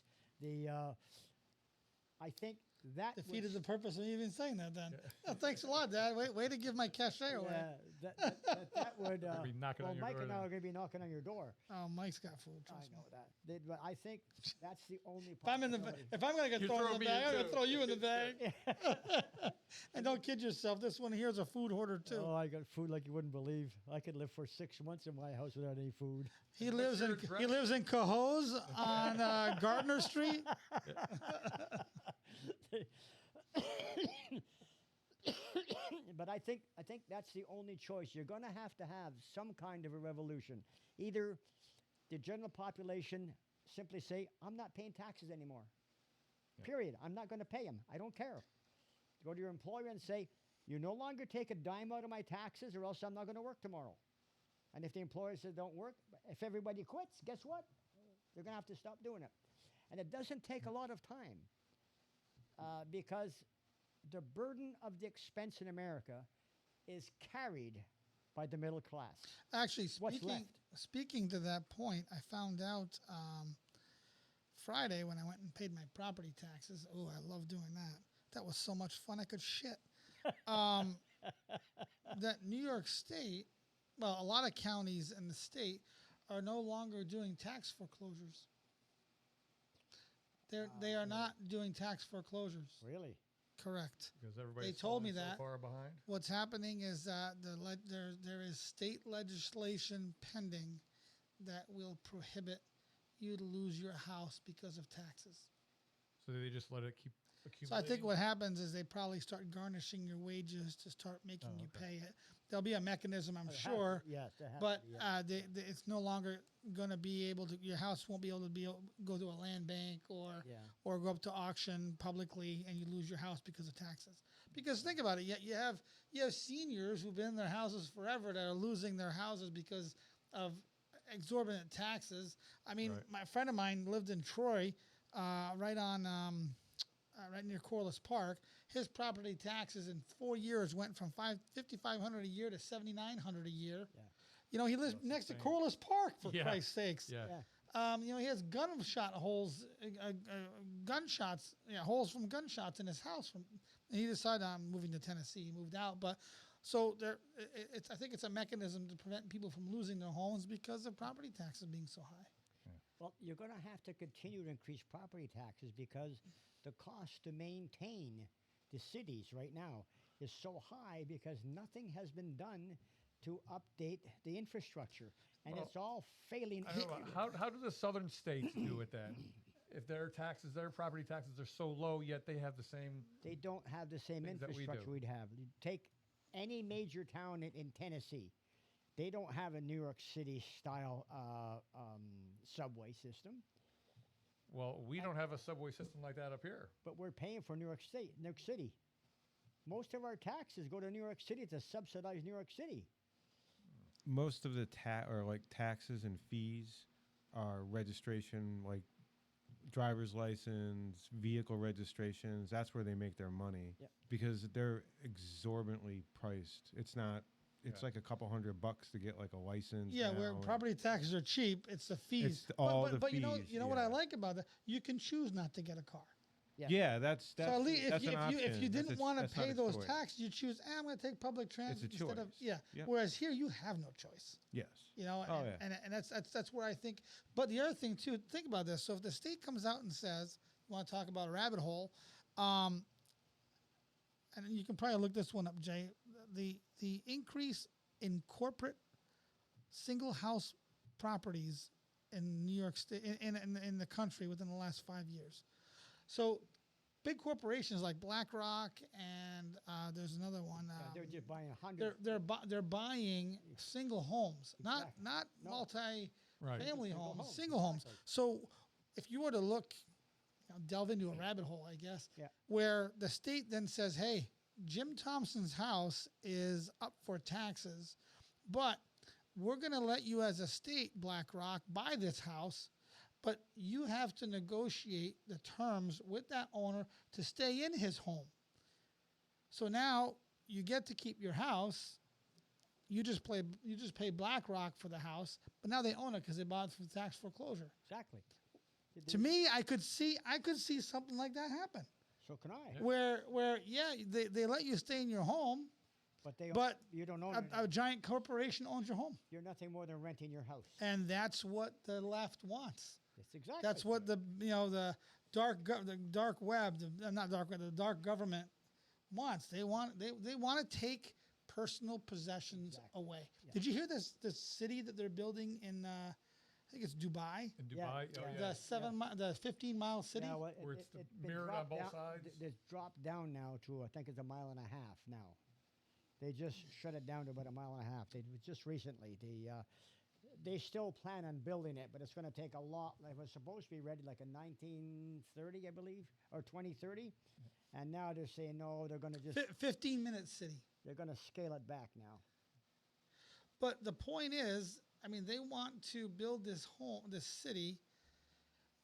I think that Defeated the purpose of even saying that then. Oh, thanks a lot, Dad. Way to give my cachet away. that would. Be knocking on your Mike door and I then. are going to be knocking on your door. Oh, Mike's got food. I Trust me. know that. But I think that's the only. If I'm gonna get You thrown throw in the me bag, I'm into gonna throw you in the bag. And don't kid yourself. This one here is a food hoarder too. Oh, I got food like you wouldn't believe. I could live for 6 months in my house without any food. He lives in address? Cohoes on Gardner Street. But I think that's the only choice. You're going to have some kind of a revolution. Either the general population simply say, I'm not paying taxes anymore. Period. I'm not going to pay them. I don't care. Go to your employer and say, you no longer take a dime out of my taxes or else I'm not going to work tomorrow. And if the employer says don't work, if everybody quits, guess what? They're going to have to stop doing it. And it doesn't take a lot of time because the burden of the expense in America is carried by the middle class. Actually, What's left? speaking to that point, I found out Friday when I went and paid my property taxes. Oh, I love doing that. That was so much fun. I could shit. That New York State, well, a lot of counties in the state are no longer doing tax foreclosures. They are not doing tax foreclosures. Really? Correct. Because everybody's told me falling that. so far behind. What's happening is that there is state legislation pending that will prohibit you to lose your house because of taxes. So they just let it keep So accumulating. I think what happens is they probably start garnishing your wages to start making you pay it. There'll be a mechanism, I'm sure, Yes. but it's no longer going to be able to. Your house won't be able to go to a land bank or go up to auction publicly, and you lose your house because of taxes. Because think about it, you have seniors who've been in their houses forever that are losing their houses because of exorbitant taxes. I mean, my friend of mine lived in Troy, right near Corliss Park. His property taxes in 4 years went from $5,500 a year to $7,900 a year. Yeah. You know, he lives next to Corliss Park, for Christ's sakes. Yeah. You know, he has gunshot holes, holes from gunshots in his house. And he decided, I'm moving to Tennessee. He moved out, but so I think it's a mechanism to prevent people from losing their homes because of property taxes being so high. Well, you're going to have to continue to increase property taxes because the cost to maintain the cities right now is so high because nothing has been done to update the infrastructure. And it's all failing. I don't know, how do the southern states do it then? if their property taxes are so low, yet they have the same. They don't have the same Things that we infrastructure do. we'd have. You take any major town in Tennessee, they don't have a New York City style subway system, Well, we don't have a subway system like that up here. but we're paying for New York City. Most of our taxes go to New York City to subsidize New York City. Most of the taxes and fees are registration, like driver's license, vehicle registrations. That's where they make their money Yep. because they're exorbitantly priced. It's not. It's Yeah. like a couple $100 to get like a license. Yeah, where now, and property taxes are cheap, it's the fees. all but, the but you know, fees, what I yeah. like about that? You can choose not to get a car. Yeah, that's So at least that's if an you option. if you That's didn't a- want to that's not pay a those choice. taxes, you choose. I'm going to take public transit It's a instead of choice. yeah. Yep. Whereas here you have no choice. Yes. You know, Oh, and, yeah. and that's where I think. But the other thing too, think about this. So if the state comes out and says, "You want to talk about a rabbit hole," and you can probably look this one up, Jay. The increase in corporate single house properties in New York State in the country within the last 5 years. So big corporations like BlackRock and there's another one. They're just buying 100. They're buying single homes, not No. multi-family Right. homes, homes, single homes. exactly. So if you were to look, delve into a rabbit hole, I guess, Yeah. where the state then says, "Hey, Jim Thompson's house is up for taxes, but we're going to let you as a state, BlackRock, buy this house." But you have to negotiate the terms with that owner to stay in his home. So now you get to keep your house. You just pay BlackRock for the house, but now they own it because they bought it through tax foreclosure. Exactly. To me, I could see something like that happen, So can I. where they let you stay in your home, But they but you don't own a giant corporation owns your home, You're nothing more than renting your house. and that's what the left wants. That's exactly. That's what the dark web, not dark web, the dark government wants. They want to take personal possessions Exactly. away. Yeah. Did you hear this city that they're building in? I think it's Dubai. In Yeah, Dubai, yeah. The 15-mile city. Yeah, well, Where it's been mirrored on dropped both down- sides? It's dropped down now to I think it's 1.5 miles now. They just shut it down to about 1.5 miles. Just recently. They still plan on building it, but it's going to take a lot. It was supposed to be ready like in 1930, I believe, or 2030, and now they're saying no. They're going to just 15-minute city. they're going to scale it back now. But the point is, I mean, they want to build this city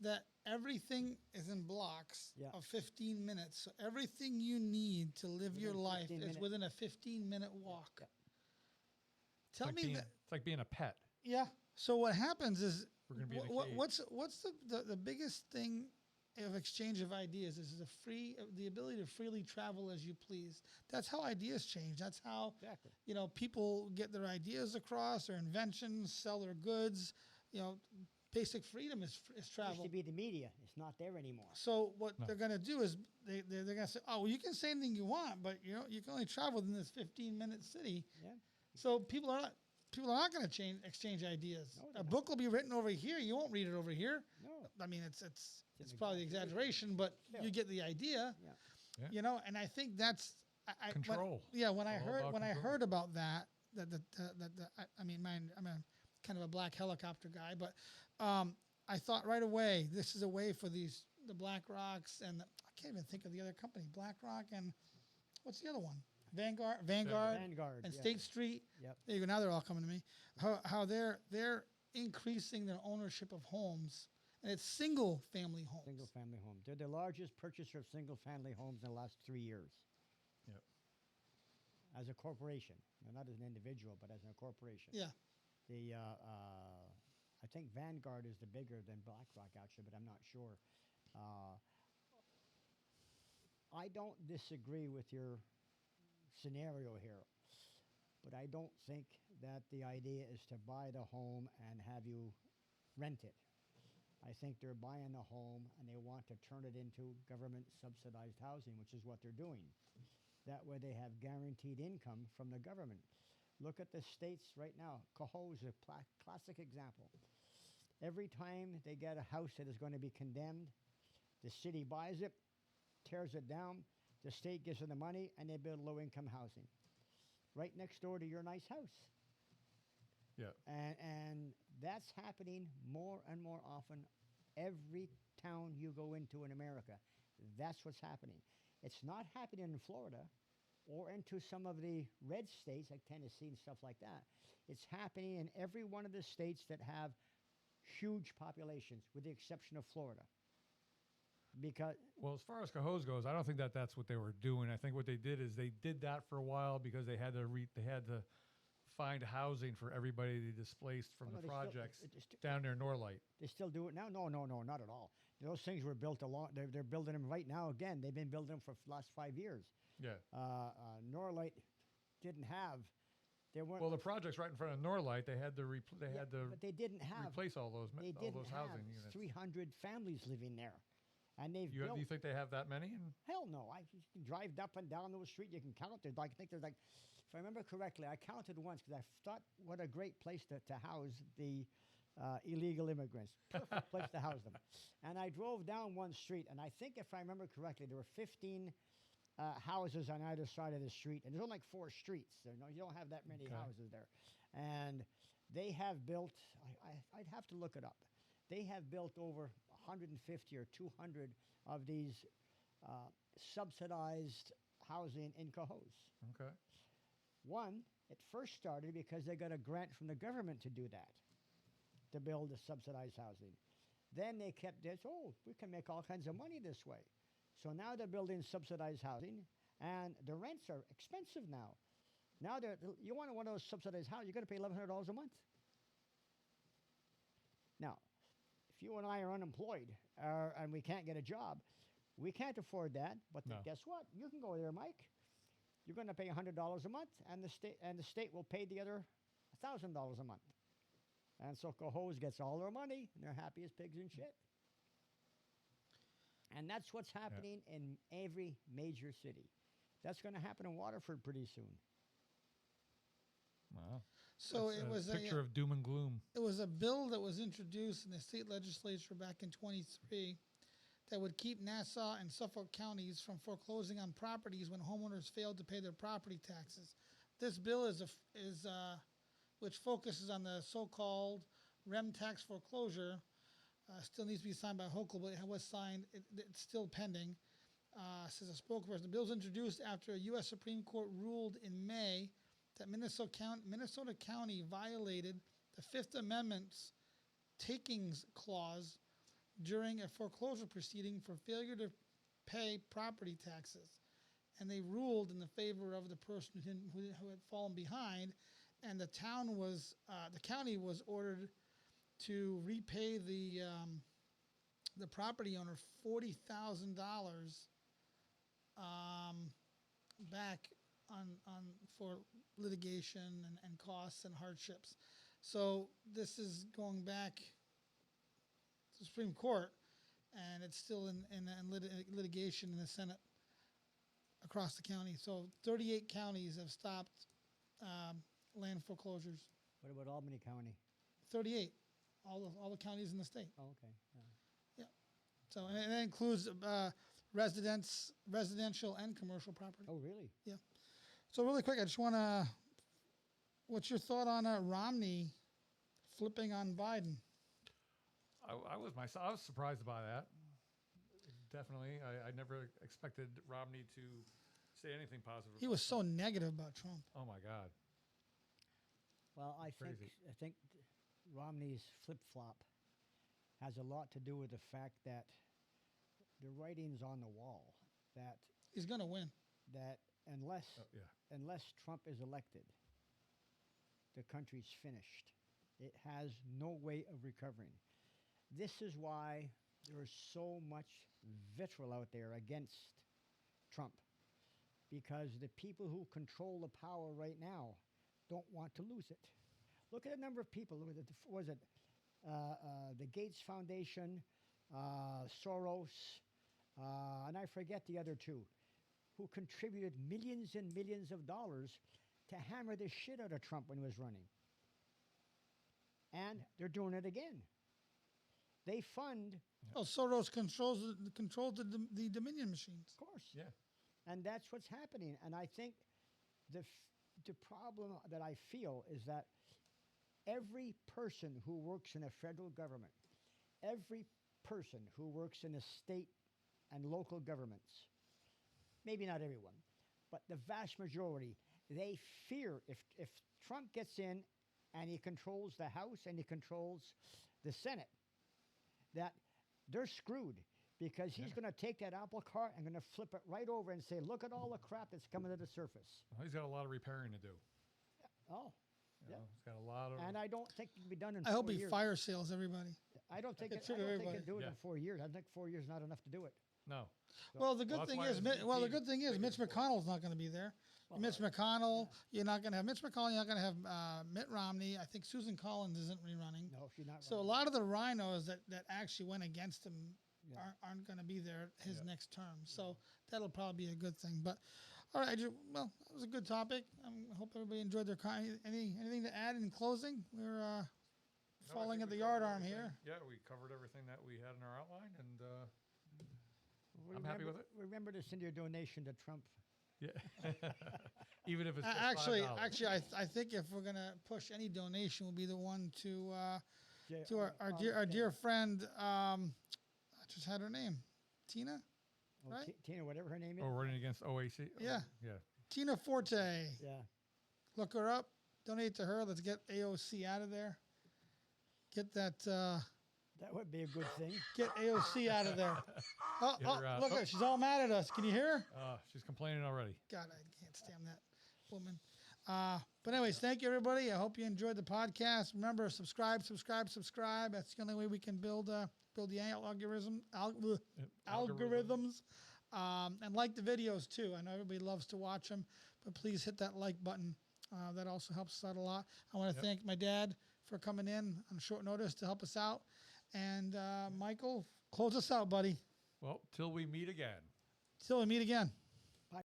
that everything is in blocks Yeah. of 15 minutes. So everything you need to live your Within life 15 is minutes. within a 15-minute walk. Yeah. Tell me that. It's like being a pet. Yeah. So what happens is, We're gonna be in a cage. what's the biggest thing of exchange of ideas is the ability to freely travel as you please. That's how ideas change. That's how Exactly. people get their ideas across, their inventions, sell their goods. Basic freedom is It used travel. to be the media. It's not there anymore. So what No. they're going to do is they're going to say, "Oh, well, you can say anything you want, but you can only travel within this 15-minute city." Yeah. So people are not going to exchange idees. No, they're A not. book will be written over here. You won't read it over here. No. I mean, it's an probably exaggeration, but Still. you get the idea. Yeah. Yeah. And I think that's Control. when I All heard about when I control. heard about that I'm a kind of a black helicopter guy, but I thought right away this is a way for the Black Rocks and I can't even think of the other company, BlackRock and what's the other one? Vanguard Vanguard. and yeah. State Street. Yep. There you go. Now they're all coming to me. How they're increasing their ownership of homes, and it's single family homes. Single family homes. They're the largest purchaser of single family homes in the last 3 years. Yep. As a corporation, now, not as an individual, but as a corporation. Yeah. I think Vanguard is the bigger than BlackRock actually, but I'm not sure. I don't disagree with your scenario here, but I don't think that the idea is to buy the home and have you rent it. I think they're buying a home and they want to turn it into government subsidized housing, which is what they're doing. That way they have guaranteed income from the government. Look at the states right now. Cohoe is a classic example. Every time they get a house that is going to be condemned, the city buys it, tears it down, the state gives them the money, and they build low-income housing right next door to your nice house. Yeah. And that's happening more and more often every town you go into in America. That's what's happening. It's not happening in Florida or into some of the red states like Tennessee and stuff like that. It's happening in every one of the states that have huge populations, with the exception of Florida. Because Well, as far as Cohoes goes, I don't think that that's what they were doing. I think what they did is they did that for a while because they had to find housing for everybody they displaced from Oh, no, the they still- projects it- it's- down near Norlight. they still do it now? No, not at all. Those things were built a lot. They're building them right now again. They've been building them for the last 5 years. Yeah. Norlight didn't have. They weren't. Well, the project's right in front of Norlight. They had to yeah, but they didn't have. replace all those They all didn't those have housing units. 300 families living there, and they've Do built. you think they have that many? Hell no! You can drive up and down those street. You can count. There's like, I think there's like, if I remember correctly, I counted once because I thought what a great place to house the illegal immigrants. Perfect place to house them. And I drove down one street, and I think if I remember correctly, there were 15 houses on either side of the street, and there's only like 4 streets. So, you don't have that many Okay. houses there. And they have built. I'd have to look it up. They have built over 150 or 200 of these subsidized housing in Cohoes. Okay. One, it first started because they got a grant from the government to do that, to build the subsidized housing. Then they kept this, we can make all kinds of money this way. So now they're building subsidized housing, and the rents are expensive now. Now you want one of those subsidized houses, you're going to pay $1,100 a month. Now, if you and I are unemployed and we can't get a job, we can't afford that. But No. guess what? You can go there, Mike. You're going to pay $100 a month, and the state will pay the other $1,000 a month. And so Cohoes gets all their money, and they're happy as pigs in shit. And that's what's happening in every major city. That's going to happen in Waterford pretty soon. Wow. So That's it was picture of doom and gloom. it was a bill that was introduced in the state legislature back in 23 that would keep Nassau and Suffolk counties from foreclosing on properties when homeowners failed to pay their property taxes. This bill which focuses on the so-called REM tax foreclosure. Still needs to be signed by Hochul, but it was signed. It's still pending. Says a spokesperson. The bill was introduced after a U.S. Supreme Court ruled in May that Minnesota County violated the Fifth Amendment's takings clause during a foreclosure proceeding for failure to pay property taxes. And they ruled in the favor of the person who had fallen behind, and the county was ordered to repay the property owner $40,000 back for litigation and costs and hardships. So this is going back to the Supreme Court, and it's still in litigation in the Senate across the county. So 38 counties have stopped land foreclosures. What about Albany County? 38, all the counties in the state. Oh, okay. Yeah. So and that includes residential and commercial property. Oh, really? So really quick, I just want to. What's your thought on Romney flipping on Biden? I was surprised by that. Definitely, I never expected Romney to say anything positive. He was so negative about Trump. Oh my God. Well, I think Romney's flip-flop has a lot to do with the fact that the writing's on the wall that He's going to win. unless Yeah. unless Trump is elected, the country's finished. It has no way of recovering. This is why there is so much vitriol out there against Trump, because the people who control the power right now don't want to lose it. Look at the number of people. Was it the Gates Foundation, Soros, and I forget the other two, who contributed millions and millions of dollars to hammer the shit out of Trump when he was running. And they're doing it again. they fund, Oh, Soros controls the Dominion machines. of course. Yeah. And that's what's happening. And I think the problem that I feel is that every person who works in a federal government, every person who works in a state and local governments, maybe not everyone, but the vast majority, they fear if Trump gets in and he controls the House and he controls the Senate, that they're screwed because he's going to take that apple cart and going to flip it right over and say, look at all the crap that's coming to the surface. Well, he's got a lot of repairing to do. Oh, You yeah. know, he's got a lot of. And I don't think it can be done in I 4 hope he years. fire sales everybody. I don't think It it, should I don't think everybody. it do it Yeah. in 4 years. I think 4 years is not enough to do it. No. Well, the good Well, that's thing why is, it's the BP good thing is, figures Mitch for it. McConnell's not going to be there. Well, Mitch McConnell, you're not going to have Mitch McConnell. You're not going to have Mitt Romney. I think Susan Collins isn't rerunning. No, she's not. So a running. lot of the rhinos that actually went against him Yeah. aren't going to be there his Yeah. next term. So that'll probably be a good thing. But all right, well, that was a good topic. I hope everybody enjoyed their anything to add in closing? We're No, I falling think at the we yard covered arm everything. here. Yeah, we covered everything that we had in our outline, and I'm Remember- happy with it. Remember to send your donation to Trump. yeah, even if it's just Actually, $5. I think if we're going to push any donation, will be the one to our Okay. dear friend. I just had her name, Tina. Oh, right? Tina, whatever her name is. Oh, running against OAC. Yeah. Yeah. Tina Forte. Yeah. Look her up. Donate to her. Let's get AOC out of there. Get that. That would be a good thing. Get AOC out of there. Oh, Get her out. look at her. She's all mad at us. Can you hear her? She's complaining already. God, I can't stand that woman. But anyways, thank you, everybody. I hope you enjoyed the podcast. Remember, subscribe. That's the only way we can build the algorithms. And like the videos, too. I know everybody loves to watch them, but please hit that like button. That also helps us out a lot. I want to thank my dad for coming in on short notice to help us out. And Michael, close us out, buddy. Well, till we meet again. Till we meet again.